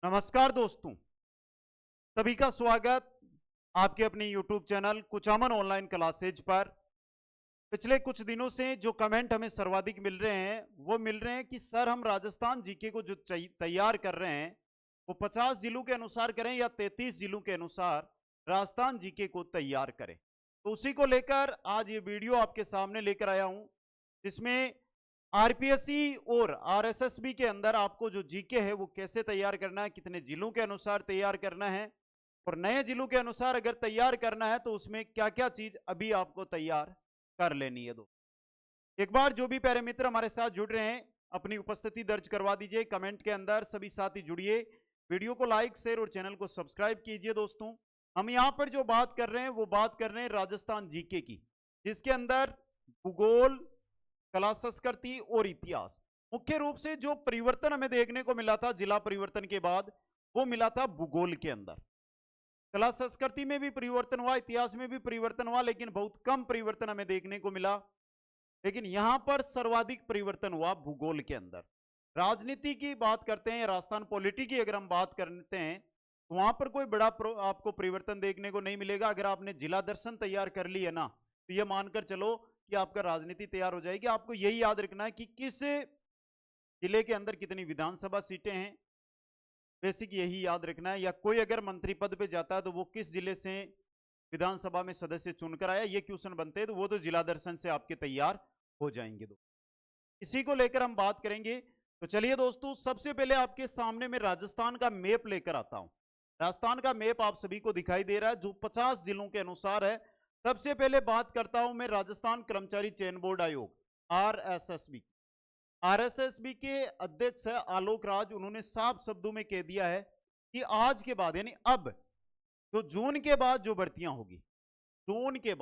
नमस्कार दोस्तों, सभी का स्वागत आपके अपने YouTube channel Kuchaman online classes पर। पिछले कुछ दिनों से जो कमेंट हमें सर्वाधिक मिल रहे हैं वो मिल रहे हैं कि सर हम राजस्थान जीके को जो तैयार कर रहे हैं वो 50 जिलों के अनुसार करें या 33 जिलों के अनुसार राजस्थान जीके को तैयार करें। तो उसी को लेकर आज ये वीडियो आपके सामने लेकर आया हूं, जिसमें आरपीएससी और आरएसएसबी के अंदर आपको जो जीके है वो कैसे तैयार करना है, कितने जिलों के अनुसार तैयार करना है और नए जिलों के अनुसार अगर तैयार करना है तो उसमें क्या क्या चीज अभी आपको तैयार कर लेनी है। एक बार जो भी प्यारे मित्र हमारे साथ जुड़ रहे हैं अपनी उपस्थिति दर्ज करवा दीजिए कमेंट के अंदर। सभी साथी जुड़िए, वीडियो को लाइक शेयर और चैनल को सब्सक्राइब कीजिए। दोस्तों, हम यहाँ पर जो बात कर रहे हैं वो बात कर रहे हैं राजस्थान जीके की, जिसके अंदर भूगोल, कला संस्कृति और इतिहास, मुख्य रूप से जो परिवर्तन हमें देखने को मिला था जिला परिवर्तन के बाद वो मिला था भूगोल के अंदर। कला संस्कृति में भी परिवर्तन हुआ, इतिहास में भी परिवर्तन हुआ, लेकिन बहुत कम परिवर्तन हमें देखने को मिला। लेकिन यहां पर सर्वाधिक परिवर्तन हुआ भूगोल के अंदर। राजनीति की बात करते हैं, राजस्थान पॉलिटी की अगर हम बात करते हैं तो वहां पर कोई बड़ा आपको परिवर्तन देखने को नहीं मिलेगा। अगर आपने जिला दर्शन तैयार कर ली है ना, तो ये मानकर चलो कि आपका राजनीति तैयार हो जाएगी। आपको यही याद रखना है कि किस जिले के अंदर कितनी विधानसभा सीटें हैं, बेसिक यही याद रखना है। या कोई अगर मंत्री पद पे जाता है तो वो किस जिले से विधानसभा में सदस्य चुनकर आया, ये क्वेश्चन बनते हैं, तो वो तो जिला दर्शन से आपके तैयार हो जाएंगे। इसी को लेकर हम बात करेंगे। तो चलिए दोस्तों, सबसे पहले आपके सामने में राजस्थान का मैप लेकर आता हूं। राजस्थान का मैप आप सभी को दिखाई दे रहा है जो 50 जिलों के अनुसार है। सबसे पहले बात करता हूं मैं राजस्थान कर्मचारी चयन बोर्ड आयोग आरएसएसबी। आरएसएसबी के अध्यक्ष है आलोक राज। उन्होंने साफ शब्दों में कह दिया है कि आज के बाद यानी अब तो जून के बाद जो भर्तियां होगी, जून के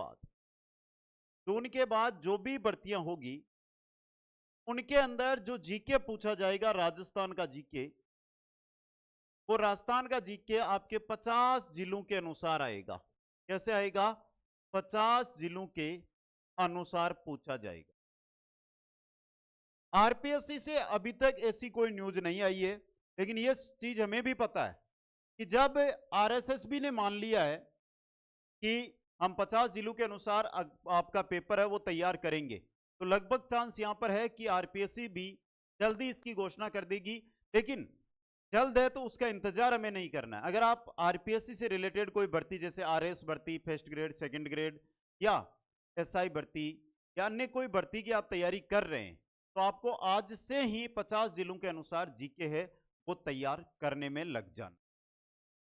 बाद जो भी भर्तियां होगी उनके अंदर जो जीके पूछा जाएगा राजस्थान का जीके, वो राजस्थान का जीके आपके 50 जिलों के अनुसार आएगा। कैसे आएगा? 50 जिलों के अनुसार पूछा जाएगा। आरपीएससी से अभी तक ऐसी कोई न्यूज नहीं आई है, लेकिन यह चीज हमें भी पता है कि जब आरएसएसबी ने मान लिया है कि हम 50 जिलों के अनुसार आपका पेपर है वो तैयार करेंगे, तो लगभग चांस यहां पर है कि आरपीएससी भी जल्दी इसकी घोषणा कर देगी। लेकिन जल्द है तो उसका इंतजार हमें नहीं करना है। अगर आप आरपीएससी से रिलेटेड कोई भर्ती जैसे आरएस भर्ती, फर्स्ट ग्रेड, सेकंड ग्रेड या एसआई भर्ती या अन्य कोई भर्ती की आप तैयारी कर रहे हैं तो आपको आज से ही 50 जिलों के अनुसार जीके है वो तैयार करने में लग जाना।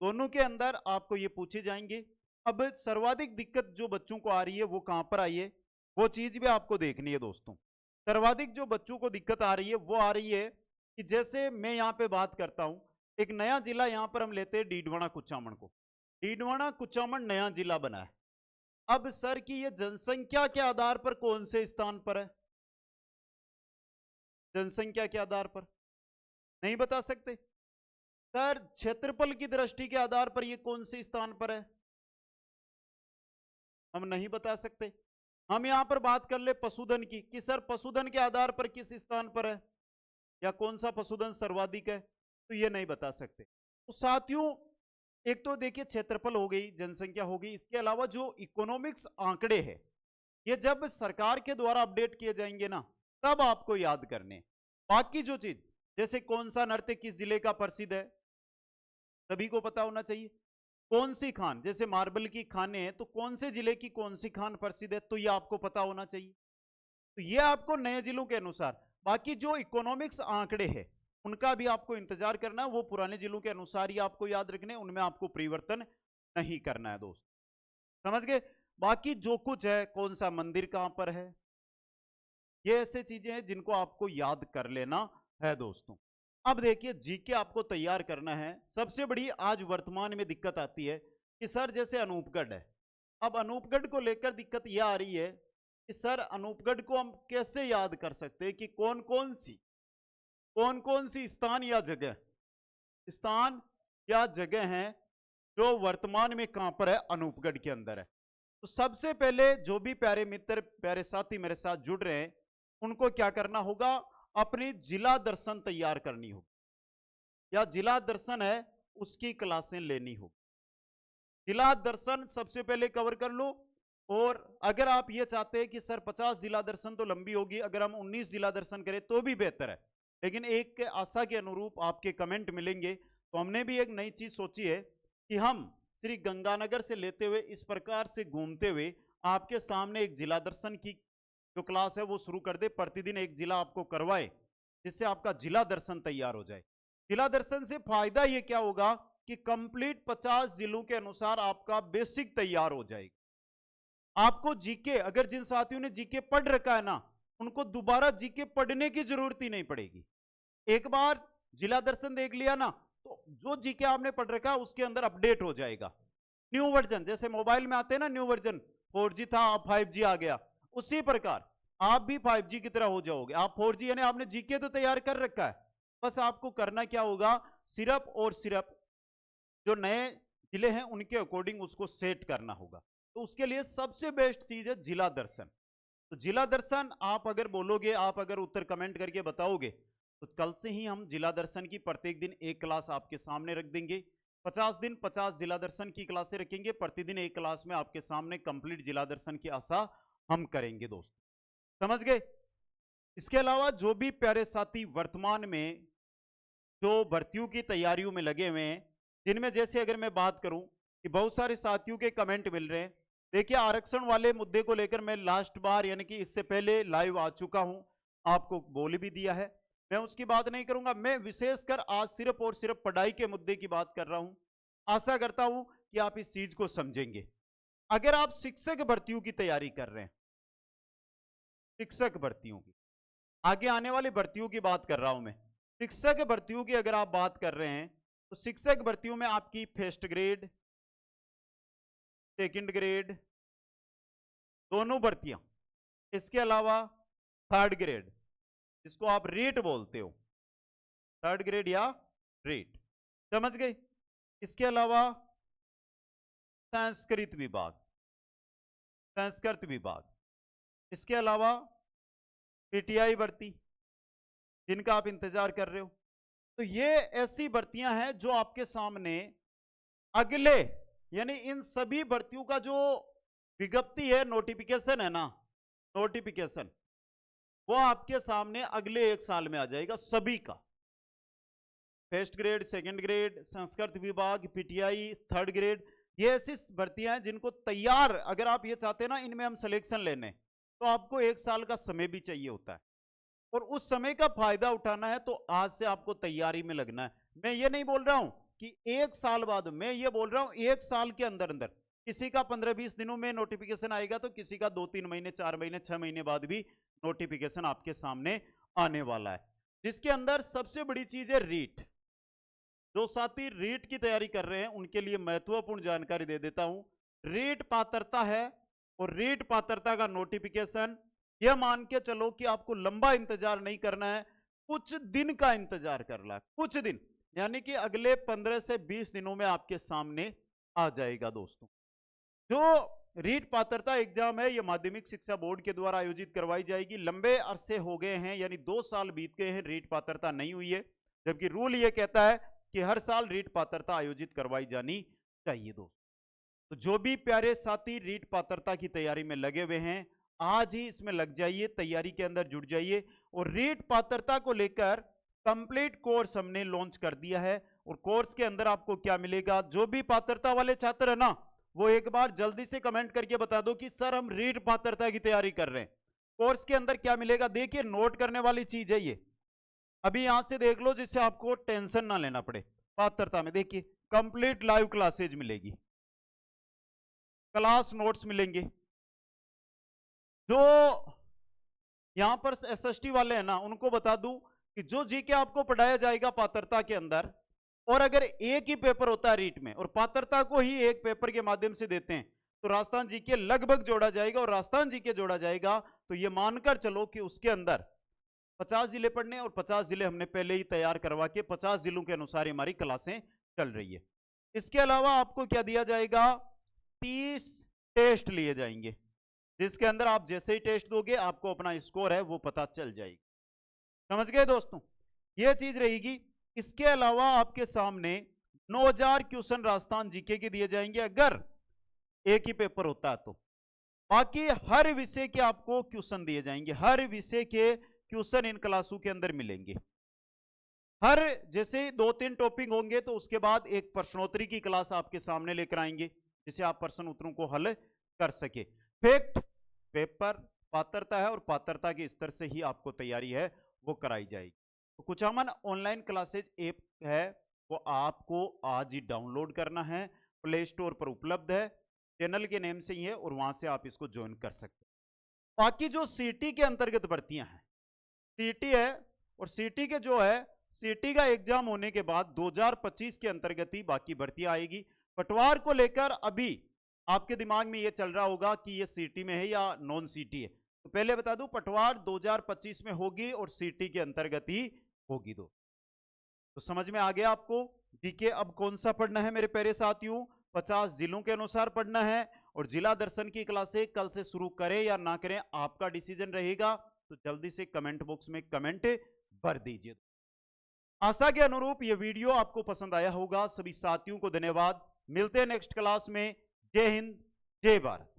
दोनों के अंदर आपको ये पूछे जाएंगे। अब सर्वाधिक दिक्कत जो बच्चों को आ रही है वो कहां पर आई है, वो चीज भी आपको देखनी है दोस्तों। सर्वाधिक जो बच्चों को दिक्कत आ रही है वो आ रही है कि जैसे मैं यहां पे बात करता हूं, एक नया जिला यहां पर हम लेते हैं डीडवाना कुचामन को। डीडवाना कुचामन नया जिला बना है। अब सर की ये जनसंख्या के आधार पर कौन से स्थान पर है? जनसंख्या के आधार पर नहीं बता सकते। सर क्षेत्रफल की दृष्टि के आधार पर ये कौन से स्थान पर है? हम नहीं बता सकते। हम यहां पर बात कर ले पशुधन की कि सर पशुधन के आधार पर किस स्थान पर है या कौन सा पशुधन सर्वाधिक है, तो ये नहीं बता सकते। तो साथियों, एक तो देखिए क्षेत्रफल हो गई, जनसंख्या हो गई, इसके अलावा जो इकोनॉमिक्स आंकड़े हैं ये जब सरकार के द्वारा अपडेट किए जाएंगे ना तब आपको याद करने। बाकी जो चीज जैसे कौन सा नृत्य किस जिले का प्रसिद्ध है सभी को पता होना चाहिए। कौन सी खान, जैसे मार्बल की खानें हैं तो कौन से जिले की कौन सी खान प्रसिद्ध है तो ये आपको पता होना चाहिए। तो ये आपको नए जिलों के अनुसार। बाकी जो इकोनॉमिक्स आंकड़े हैं उनका भी आपको इंतजार करना है, वो पुराने जिलों के अनुसार ही आपको याद रखने, उनमें आपको परिवर्तन नहीं करना है दोस्त। समझ गए? बाकी जो कुछ है, कौन सा मंदिर कहां पर है, ये ऐसे चीजें हैं जिनको आपको याद कर लेना है दोस्तों। अब देखिए जीके आपको तैयार करना है। सबसे बड़ी आज वर्तमान में दिक्कत आती है कि सर जैसे अनूपगढ़ है, अब अनूपगढ़ को लेकर दिक्कत यह आ रही है कि सर अनूपगढ़ को हम कैसे याद कर सकते हैं कि कौन कौन सी स्थान या जगह हैं जो वर्तमान में कहां पर है, अनूपगढ़ के अंदर है। तो सबसे पहले जो भी प्यारे मित्र, प्यारे साथी मेरे साथ जुड़ रहे हैं, उनको क्या करना होगा, अपनी जिला दर्शन तैयार करनी होगी। या जिला दर्शन है उसकी क्लासें लेनी होगी। जिला दर्शन सबसे पहले कवर कर लो, और अगर आप ये चाहते हैं कि सर 50 जिला दर्शन तो लंबी होगी, अगर हम 19 जिला दर्शन करें तो भी बेहतर है, लेकिन एक आशा के अनुरूप आपके कमेंट मिलेंगे, तो हमने भी एक नई चीज सोची है कि हम श्री गंगानगर से लेते हुए इस प्रकार से घूमते हुए आपके सामने एक जिला दर्शन की जो क्लास है वो शुरू कर दे। प्रतिदिन एक जिला आपको करवाए, जिससे आपका जिला दर्शन तैयार हो जाए। जिला दर्शन से फायदा ये क्या होगा कि कंप्लीट 50 जिलों के अनुसार आपका बेसिक तैयार हो जाएगा। आपको जीके, अगर जिन साथियों ने जीके पढ़ रखा है ना, उनको दोबारा जीके पढ़ने की जरूरत ही नहीं पड़ेगी। एक बार जिला दर्शन देख लिया ना, तो जो जीके आपने पढ़ रखा है उसके अंदर अपडेट हो जाएगा। न्यू वर्जन, जैसे मोबाइल में आते हैं ना न्यू वर्जन, 4G था अब 5G आ गया, उसी प्रकार आप भी 5G की तरह हो जाओगे। आप 4G यानी आपने जीके तो तैयार कर रखा है, बस आपको करना क्या होगा, सिर्फ और सिर्फ जो नए जिले हैं उनके अकॉर्डिंग उसको सेट करना होगा। तो उसके लिए सबसे बेस्ट चीज है जिला दर्शन। तो जिला दर्शन आप अगर बोलोगे, आप अगर उत्तर कमेंट करके बताओगे, तो कल से ही हम जिला दर्शन की प्रत्येक दिन एक क्लास आपके सामने रख देंगे। 50 दिन 50 जिला दर्शन की क्लासें रखेंगे, प्रतिदिन एक क्लास में आपके सामने कंप्लीट जिला दर्शन की आशा हम करेंगे दोस्तों, समझ गए। इसके अलावा जो भी प्यारे साथी वर्तमान में जो भर्तियों की तैयारियों में लगे हुए हैं, जिनमें जैसे अगर मैं बात करूं कि बहुत सारे साथियों के कमेंट मिल रहे हैं। देखिए, आरक्षण वाले मुद्दे को लेकर मैं लास्ट बार यानी कि इससे पहले लाइव आ चुका हूं, आपको बोल भी दिया है, मैं उसकी बात नहीं करूंगा। मैं विशेषकर आज सिर्फ और सिर्फ पढ़ाई के मुद्दे की बात कर रहा हूं। आशा करता हूं कि आप इस चीज को समझेंगे। अगर आप शिक्षक भर्तियों की तैयारी कर रहे हैं, शिक्षक भर्तियों की, आगे आने वाली भर्तियों की बात कर रहा हूं मैं, शिक्षक भर्तियों की अगर आप बात कर रहे हैं, तो शिक्षक भर्तियों में आपकी फर्स्ट ग्रेड, सेकंड ग्रेड दोनों भर्तियां, इसके अलावा थर्ड ग्रेड जिसको आप रेट बोलते हो, थर्ड ग्रेड या रेट, समझ गए। इसके अलावा संस्कृत विभाग, संस्कृत विभाग, इसके अलावा पीटीआई भर्ती जिनका आप इंतजार कर रहे हो। तो ये ऐसी भर्तियां हैं जो आपके सामने अगले, यानी इन सभी भर्तियों का जो विज्ञप्ति है, नोटिफिकेशन है ना, नोटिफिकेशन वो आपके सामने अगले एक साल में आ जाएगा सभी का। First grade, second grade, Sanskrit विभाग, पीटीआई, थर्ड ग्रेड, ये ऐसी भर्तियां हैं जिनको तैयार, अगर आप ये चाहते हैं ना इनमें हम सिलेक्शन लेने, तो आपको एक साल का समय भी चाहिए होता है, और उस समय का फायदा उठाना है तो आज से आपको तैयारी में लगना है। मैं ये नहीं बोल रहा हूं कि एक साल बाद, मैं ये बोल रहा हूं एक साल के अंदर अंदर, किसी का 15-20 दिनों में नोटिफिकेशन आएगा, तो किसी का 2-3 महीने, 4 महीने, 6 महीने बाद भी नोटिफिकेशन आपके सामने आने वाला है, जिसके अंदर सबसे बड़ी चीज है रीट। जो साथी रीट की तैयारी कर रहे हैं उनके लिए महत्वपूर्ण जानकारी दे देता हूं। रीट पात्रता है, और रीट पात्रता का नोटिफिकेशन, यह मान के चलो कि आपको लंबा इंतजार नहीं करना है, कुछ दिन का इंतजार करना है, कुछ दिन, यानी कि अगले 15 से 20 दिनों में आपके सामने आ जाएगा दोस्तों। जो रीट पात्रता एग्जाम है, यह माध्यमिक शिक्षा बोर्ड के द्वारा आयोजित करवाई जाएगी। लंबे अरसे हो गए हैं, यानी 2 साल बीत गए हैं, रीट पात्रता नहीं हुई है, जबकि रूल यह कहता है कि हर साल रीट पात्रता आयोजित करवाई जानी चाहिए दोस्तों। तो जो भी प्यारे साथी रीट पात्रता की तैयारी में लगे हुए हैं, आज ही इसमें लग जाइए, तैयारी के अंदर जुट जाइए। और रीट पात्रता को लेकर कंप्लीट कोर्स हमने लॉन्च कर दिया है, और कोर्स के अंदर आपको क्या मिलेगा, जो भी पात्रता वाले छात्र है ना, वो एक बार जल्दी से कमेंट करके बता दो कि सर हम रीट पात्रता की तैयारी कर रहे हैं। कोर्स के अंदर क्या मिलेगा, देखिए नोट करने वाली चीज है ये, अभी यहां से देख लो जिससे आपको टेंशन ना लेना पड़े। पात्रता में देखिए कंप्लीट लाइव क्लासेज मिलेगी, क्लास नोट्स मिलेंगे। जो यहां पर एसएसटी वाले हैं ना, उनको बता दूं कि जो जीके आपको पढ़ाया जाएगा पात्रता के अंदर, और अगर एक ही पेपर होता है रीट में और पात्रता को ही एक पेपर के माध्यम से देते हैं, तो राजस्थान जीके लगभग जोड़ा जाएगा, और राजस्थान जीके जोड़ा जाएगा तो ये मानकर चलो कि उसके अंदर 50 जिले पढ़ने, और 50 जिले हमने पहले ही तैयार करवा के 50 जिलों के अनुसार हमारी क्लासें चल रही है। इसके अलावा आपको क्या दिया जाएगा, 30 टेस्ट लिए जाएंगे, जिसके अंदर आप जैसे ही टेस्ट दोगे आपको अपना स्कोर है वो पता चल जाएगी। समझ गए दोस्तों, ये चीज रहेगी। इसके अलावा आपके सामने 9000 क्वेश्चन राजस्थान जीके के दिए जाएंगे अगर एक ही पेपर होता है तो। बाकी हर विषय के आपको क्वेश्चन दिए जाएंगे, हर विषय के क्वेश्चन इन क्लासों के अंदर मिलेंगे। हर जैसे 2-3 टॉपिक होंगे तो उसके बाद एक प्रश्नोत्तरी की क्लास आपके सामने लेकर आएंगे जिसे आप प्रश्न उत्तरों को हल कर सके। फैक्ट, पेपर, पात्रता है और पात्रता के स्तर से ही आपको तैयारी है वो कराई जाएगी। तो कुचामन ऑनलाइन क्लासेज ऐप है वो आपको आज ही डाउनलोड करना है, प्ले स्टोर पर उपलब्ध है, चैनल के नेम से ही है और वहां से आप इसको ज्वाइन कर सकते हैं। बाकी जो सीटी के अंतर्गत भर्तियां हैं, सीटी है और सीटी के जो है सीटी का एग्जाम होने के बाद 2025 के अंतर्गत ही बाकी भर्तियां आएगी। पटवार को लेकर अभी आपके दिमाग में ये चल रहा होगा कि ये सीटी में है या नॉन सीटी है, तो पहले बता दूं पटवार 2025 में होगी और सीटी के अंतर्गत ही होगी। तो समझ में आ गया आपको डीके अब कौन सा पढ़ना है मेरे प्यारे साथियों? 50 जिलों के अनुसार पढ़ना है और जिला दर्शन की क्लासें कल से शुरू करें या ना करें आपका डिसीजन रहेगा। तो जल्दी से कमेंट बॉक्स में कमेंट भर दीजिए। आशा के अनुरूप यह वीडियो आपको पसंद आया होगा। सभी साथियों को धन्यवाद। मिलते हैं नेक्स्ट क्लास में। जय हिंद, जय भारत।